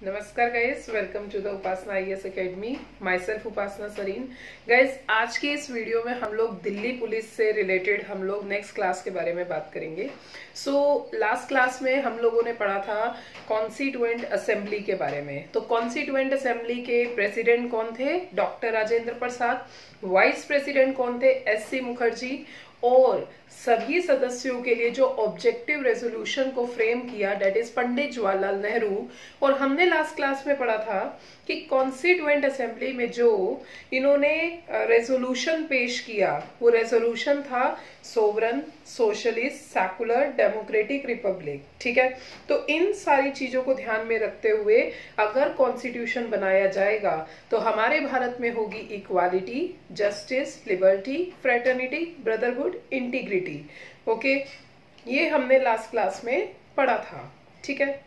नमस्कार guys, welcome to the Upasana IAS academy. Myself Upasana Sareen. Guys, आज के इस वीडियो में हम लोग दिल्ली पुलिस से रिलेटेड हम लोग नेक्स्ट क्लास के बारे में बात करेंगे। लास्ट क्लास में हम लोगों ने पढ़ा था कॉन्स्टिट्यूएंट असेंबली के बारे में। तो कॉन्स्टिट्यूएंट असेंबली के प्रेसिडेंट कौन थे? Doctor Rajendra Prasad. Vice president कौन थे? एससी मुखर्जी। और सभी सदस्यों के लिए जो ऑब्जेक्टिव रेजोल्यूशन को फ्रेम किया, डेट इज पंडित जवाहरलाल नेहरू। और हमने लास्ट क्लास में पढ़ा था कि कॉन्स्टिट्यूएंट असेंबली में जो इन्होंने रेजोल्यूशन पेश किया, वो रेजोल्यूशन था sovereign, socialist, secular, democratic Republic. ठीक है, तो इन सारी चीजों को ध्यान में रखते हुए अगर कॉन्स्टिट्यूशन बनाया जाएगा तो हमारे भारत में होगी equality, justice, liberty, fraternity, brotherhood, integrity. Okay, ये हमने लास्ट क्लास में पढ़ा था। ठीक है,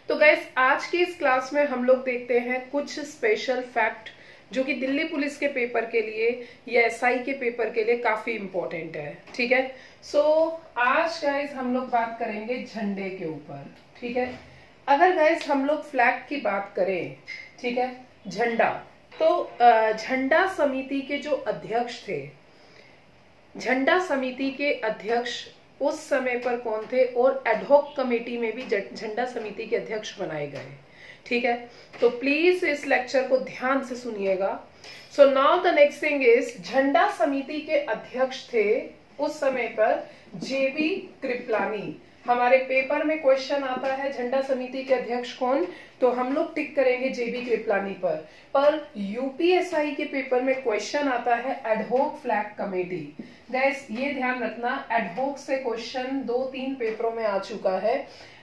तो गाइस आज की इस क्लास में हम लोग देखते हैं कुछ स्पेशल फैक्ट जो कि दिल्ली पुलिस के पेपर के लिए या एसआई के पेपर के लिए काफी इंपॉर्टेंट है। ठीक है, आज गाइस हम लोग बात करेंगे झंडे के ऊपर। ठीक है, अगर गाइस हम लोग फ्लैग की बात करें, ठीक है, झंडा, तो झंडा समिति के जो अध्यक्ष थे, झंडा समिति के अध्यक्ष उस समय पर कौन थे? और एडहॉक कमेटी में भी झंडा समिति के अध्यक्ष बनाए गए। ठीक है, तो प्लीज इस लेक्चर को ध्यान से सुनिएगा। So now the next thing is, झंडा समिति के अध्यक्ष थे उस समय पर जेबी कृपलानी। हमारे पेपर में क्वेश्चन आता है झंडा समिति के अध्यक्ष कौन, तो हम लोग टिक करेंगे जेबी कृपलानी पर यूपीएसआई के पेपर में क्वेश्चन आता है एडहॉक फ्लैग कमेटी। गैस ये ध्यान रखना, एडहॉक से क्वेश्चन 2-3 पेपरों में आ चुका है।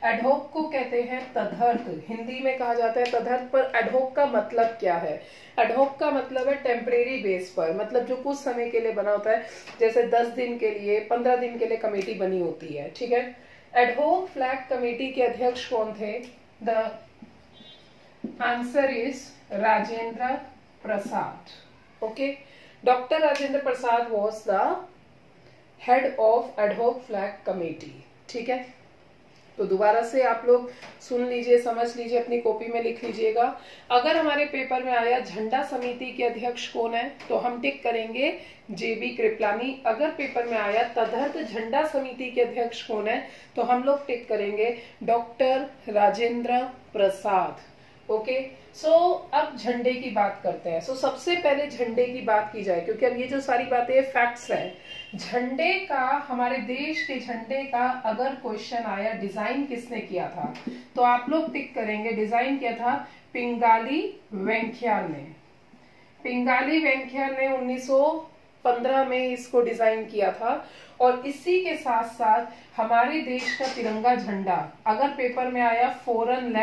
एडहॉक को कहते हैं तदर्थ, हिंदी में कहा जाता है तदर्थ। पर एडहॉक का मतलब क्या है? एडहॉक का मतलब है टेम्परेरी बेस पर, मतलब जो कुछ समय के लिए बना होता है, जैसे 10 दिन के लिए, 15 दिन के लिए कमेटी बनी होती है। ठीक है, एडहॉक फ्लैग कमेटी के अध्यक्ष कौन थे? The answer is Rajendra Prasad. Okay, doctor Rajendra Prasad was the head of ad hoc flag committee. ठीक है, तो दोबारा से आप लोग सुन लीजिए, समझ लीजिए, अपनी कॉपी में लिख लीजिएगा। अगर हमारे पेपर में आया झंडा समिति के अध्यक्ष कौन है, तो हम टिक करेंगे जेबी कृपलानी। अगर पेपर में आया तदर्थ झंडा समिति के अध्यक्ष कौन है, तो हम लोग टिक करेंगे डॉक्टर राजेंद्र प्रसाद। ओके, अब झंडे की बात करते हैं। सबसे पहले झंडे की बात की जाए, क्योंकि अब ये जो सारी बातें फैक्ट्स हैं। झंडे का, हमारे देश के झंडे का अगर क्वेश्चन आया डिजाइन किसने किया था, तो आप लोग टिक करेंगे डिजाइन किया था पिंगाली वेंकैया ने। पिंगाली वेंकैया ने 1915 में इसको डिजाइन किया था। और इसी के साथ साथ हमारे देश का तिरंगा झंडा अगर पेपर में आया फॉरेन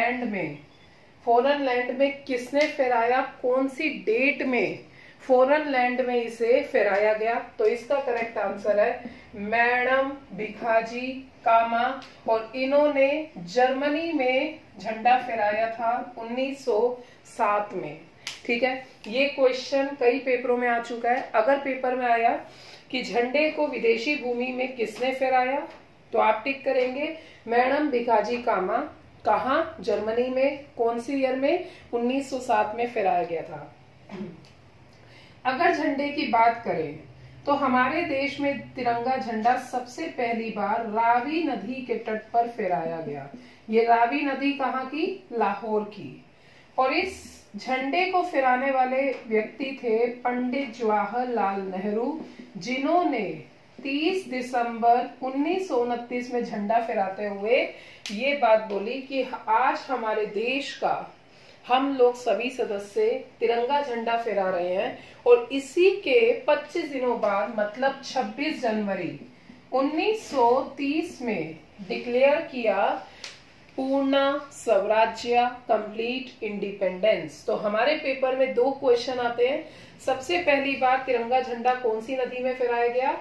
लैंड में किसने फहराया, कौन सी डेट में फॉरेन लैंड में इसे फहराया गया, तो इसका करेक्ट आंसर है मैडम भिखाजी कामा। और इन्होंने जर्मनी में झंडा फहराया था 1907 में। ठीक है, ये क्वेश्चन कई पेपरों में आ चुका है। अगर पेपर में आया कि झंडे को विदेशी भूमि में किसने फहराया, तो आप टिक करेंगे मैडम भिखाजी कामा। कहाँ? जर्मनी में। कौन सी ईयर में? 1907 में फहराया गया था। अगर झंडे की बात करें तो हमारे देश में तिरंगा झंडा सबसे पहली बार रावी नदी के तट पर फहराया गया। ये रावी नदी कहाँ की? लाहौर की। और इस झंडे को फहराने वाले व्यक्ति थे पंडित जवाहरलाल नेहरू, जिन्होंने 30 दिसंबर 1929 में झंडा फहराते हुए ये बात बोली कि आज हमारे देश का हम लोग सभी सदस्य तिरंगा झंडा फहरा रहे हैं। और इसी के 25 दिनों बाद, मतलब 26 जनवरी 1930 में डिक्लेयर किया पूर्ण स्वराज्य, कंप्लीट इंडिपेंडेंस। तो हमारे पेपर में 2 क्वेश्चन आते हैं। सबसे पहली बार तिरंगा झंडा कौन सी नदी में फहराया गया?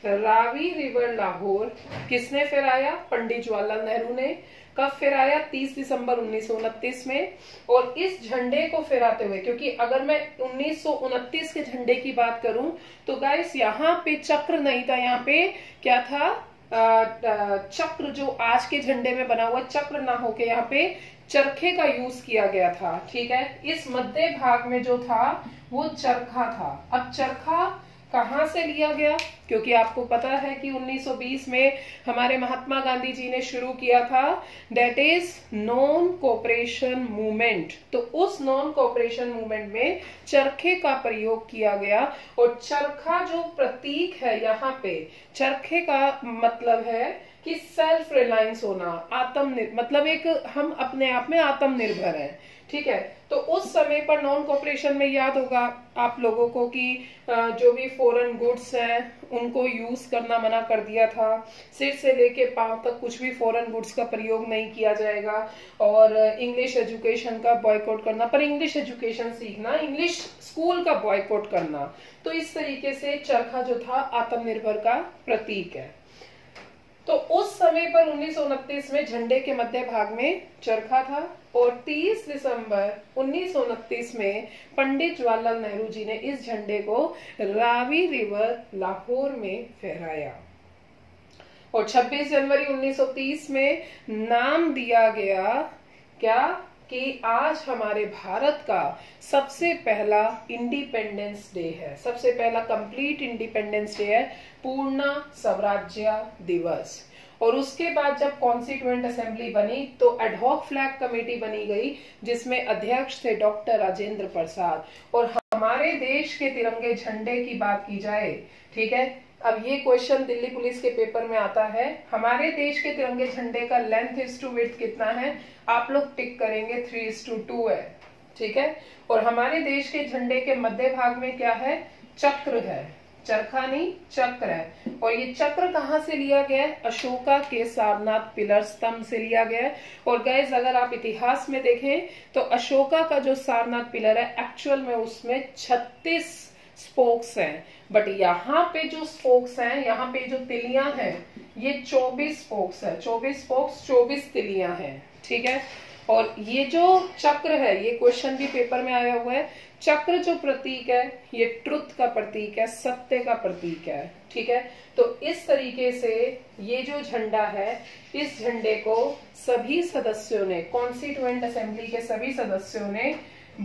रावी रिवर लाहौर। किसने फहराया? पंडित जवाहरलाल नेहरू ने। कब फहराया? 30 दिसंबर 1929 में। और इस झंडे को फहराते हुए, क्योंकि अगर मैं 1929 के झंडे की बात करूं तो गाइस यहाँ पे चक्र नहीं था, यहाँ पे क्या था? चक्र जो आज के झंडे में बना हुआ चक्र ना होके यहाँ पे चरखे का यूज किया गया था। ठीक है, इस मध्य भाग में जो था वो चरखा था। अब चरखा कहां से लिया गया, क्योंकि आपको पता है कि 1920 में हमारे महात्मा गांधी जी ने शुरू किया था, that is non cooperation movement. तो उस नॉन कोऑपरेशन मूवमेंट में चरखे का प्रयोग किया गया। और चरखा जो प्रतीक है यहाँ पे, चरखे का मतलब है कि सेल्फ रिलायंस होना, मतलब एक हम अपने आप में आत्मनिर्भर हैं। ठीक है, तो उस समय पर नॉन कोऑपरेशन में याद होगा आप लोगों को कि जो भी फॉरेन गुड्स हैं उनको यूज करना मना कर दिया था। सिर से लेके पांव तक कुछ भी फॉरेन गुड्स का प्रयोग नहीं किया जाएगा। और इंग्लिश एजुकेशन का बॉयकॉट करना, पर इंग्लिश एजुकेशन सीखना, इंग्लिश स्कूल का बॉयकॉट करना। तो इस तरीके से चरखा जो था आत्मनिर्भर का प्रतीक है। तो उस समय पर 1929 में झंडे के मध्य भाग में चरखा था। और 30 दिसंबर 1929 में पंडित जवाहरलाल नेहरू जी ने इस झंडे को रावी रिवर लाहौर में फहराया। और 26 जनवरी 1930 में नाम दिया गया क्या, कि आज हमारे भारत का सबसे पहला इंडिपेंडेंस डे है, सबसे पहला कंप्लीट इंडिपेंडेंस डे है, पूर्ण स्वराज्य दिवस। और उसके बाद जब कॉन्स्टिट्यूएंट असेंबली बनी तो एडहॉक फ्लैग कमेटी बनी गई, जिसमें अध्यक्ष थे डॉक्टर राजेंद्र प्रसाद। और हमारे देश के तिरंगे झंडे की बात की जाए, ठीक है, अब ये क्वेश्चन दिल्ली पुलिस के पेपर में आता है, हमारे देश के तिरंगे झंडे का लेंथ इज टू विड्थ कितना है, आप लोग टिक करेंगे 3:2 है। ठीक है, और हमारे देश के झंडे के मध्य भाग में क्या है, चक्र है, चरखा नहीं चक्र है। और ये चक्र कहां से लिया गया है, अशोका के सारनाथ पिलर स्तंभ से लिया गया है। और गाइस अगर आप इतिहास में देखें तो अशोका का जो सारनाथ पिलर है एक्चुअल में उसमें 36 स्पोक्स हैं, बट यहाँ पे जो स्पोक्स हैं, यहाँ पे जो तिलियां हैं, ये 24 स्पोक्स है, 24 स्पोक्स 24 तिलियां हैं। ठीक है, और ये जो चक्र है, ये क्वेश्चन भी पेपर में आया हुआ है, चक्र जो प्रतीक है ये ट्रुथ का प्रतीक है, सत्य का प्रतीक है। ठीक है, तो इस तरीके से ये जो झंडा है, इस झंडे को सभी सदस्यों ने, कॉन्स्टिट्यूएंट असेंबली के सभी सदस्यों ने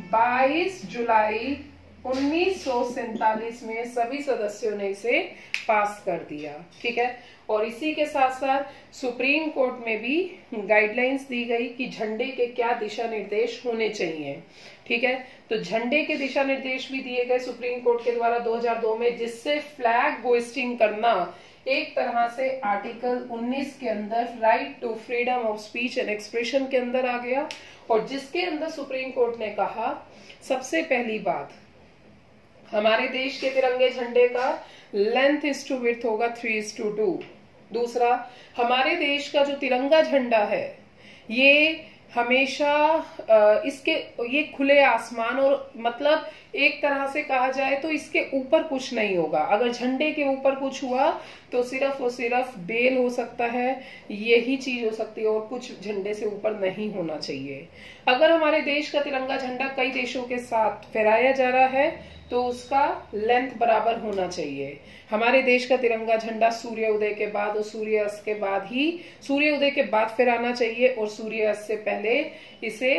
22 जुलाई 1947 में सभी सदस्यों ने इसे पास कर दिया। ठीक है, और इसी के साथ साथ सुप्रीम कोर्ट में भी गाइडलाइंस दी गई कि झंडे के क्या दिशा निर्देश होने चाहिए। ठीक है, तो झंडे के दिशा निर्देश भी दिए गए सुप्रीम कोर्ट के द्वारा 2002 में, जिससे फ्लैग होइस्टिंग करना एक तरह से आर्टिकल 19 के अंदर right to freedom of speech and expression के अंदर आ गया। और जिसके अंदर सुप्रीम कोर्ट ने कहा, सबसे पहली बात, हमारे देश के तिरंगे झंडे का लेंथ इज टू विड्थ होगा 3:2। दूसरा, हमारे देश का जो तिरंगा झंडा है ये हमेशा इसके ये खुले आसमान, और मतलब एक तरह से कहा जाए तो इसके ऊपर कुछ नहीं होगा। अगर झंडे के ऊपर कुछ हुआ तो सिर्फ और सिर्फ बेल हो सकता है, यही चीज हो सकती है, और कुछ झंडे से ऊपर नहीं होना चाहिए। अगर हमारे देश का तिरंगा झंडा कई देशों के साथ फहराया जा रहा है तो उसका लेंथ बराबर होना चाहिए। हमारे देश का तिरंगा झंडा सूर्योदय के बाद और सूर्यास्त के बाद ही, सूर्योदय के बाद फहराना चाहिए, और सूर्यास्त से पहले इसे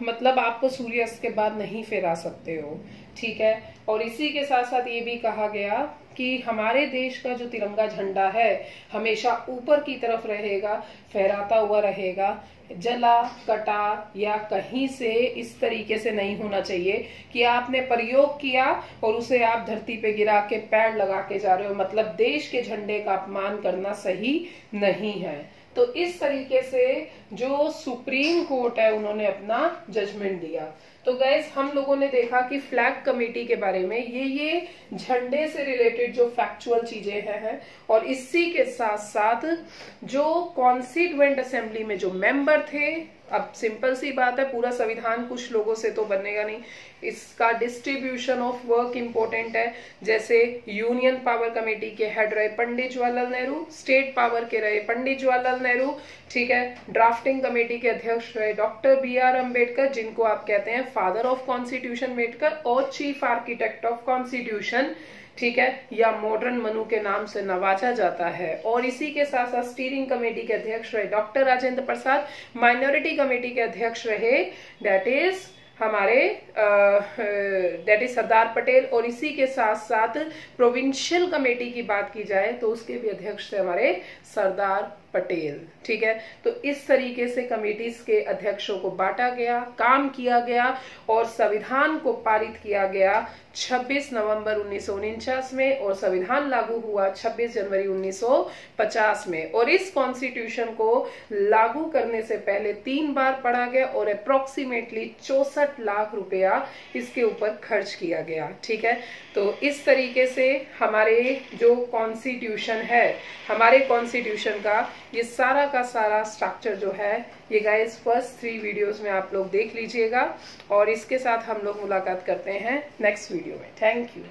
मतलब आप सूर्यास्त के बाद नहीं फहरा सकते हो। ठीक है, और इसी के साथ साथ ये भी कहा गया कि हमारे देश का जो तिरंगा झंडा है हमेशा ऊपर की तरफ रहेगा, फहराता हुआ रहेगा, जला कटा या कहीं से इस तरीके से नहीं होना चाहिए कि आपने प्रयोग किया और उसे आप धरती पे गिरा के पैर लगा के जा रहे हो, मतलब देश के झंडे का अपमान करना सही नहीं है। तो इस तरीके से जो सुप्रीम कोर्ट है उन्होंने अपना जजमेंट दिया। तो गाइस हम लोगों ने देखा कि फ्लैग कमेटी के बारे में ये झंडे से रिलेटेड जो फैक्चुअल चीजें हैं, और इसी के साथ साथ जो कॉन्स्टिट्यूएंट असेंबली में जो मेंबर थे, अब सिंपल सी बात है, पूरा संविधान कुछ लोगों से तो बनेगा नहीं, इसका डिस्ट्रीब्यूशन ऑफ वर्क इंपॉर्टेंट है। जैसे यूनियन पावर कमेटी के हेड रहे पंडित जवाहरलाल नेहरू, स्टेट पावर के रहे पंडित जवाहरलाल नेहरू, ठीक है, ड्राफ्टिंग कमेटी के अध्यक्ष रहे डॉक्टर BR अम्बेडकर, जिनको आप कहते हैं फादर ऑफ कॉन्स्टिट्यूशन मेकर और चीफ आर्किटेक्ट ऑफ कॉन्स्टिट्यूशन। ठीक है, या मॉडर्न मनु के नाम से नवाजा जाता है। और इसी के साथ साथ स्टीयरिंग कमेटी के अध्यक्ष रहे doctor Rajendra Prasad, minority committee के अध्यक्ष रहे दैट इज सरदार पटेल। और इसी के साथ साथ प्रोविंशियल कमेटी की बात की जाए तो उसके भी अध्यक्ष थे हमारे सरदार पटेल। ठीक है, तो इस तरीके से कमेटीज के अध्यक्षों को बांटा गया, काम किया गया और संविधान को पारित किया गया 26 नवंबर 1949 में और संविधान लागू हुआ 26 जनवरी 1950 में। और इस कॉन्स्टिट्यूशन को लागू करने से पहले 3 बार पढ़ा गया और अप्रोक्सीमेटली 64 लाख रुपया इसके ऊपर खर्च किया गया। ठीक है, तो इस तरीके से हमारे जो कॉन्स्टिट्यूशन है, हमारे कॉन्स्टिट्यूशन का ये सारा का सारा स्ट्रक्चर जो है ये गाइस फर्स्ट 3 वीडियोस में आप लोग देख लीजिएगा। और इसके साथ हम लोग मुलाकात करते हैं नेक्स्ट वीडियो में। Thank you.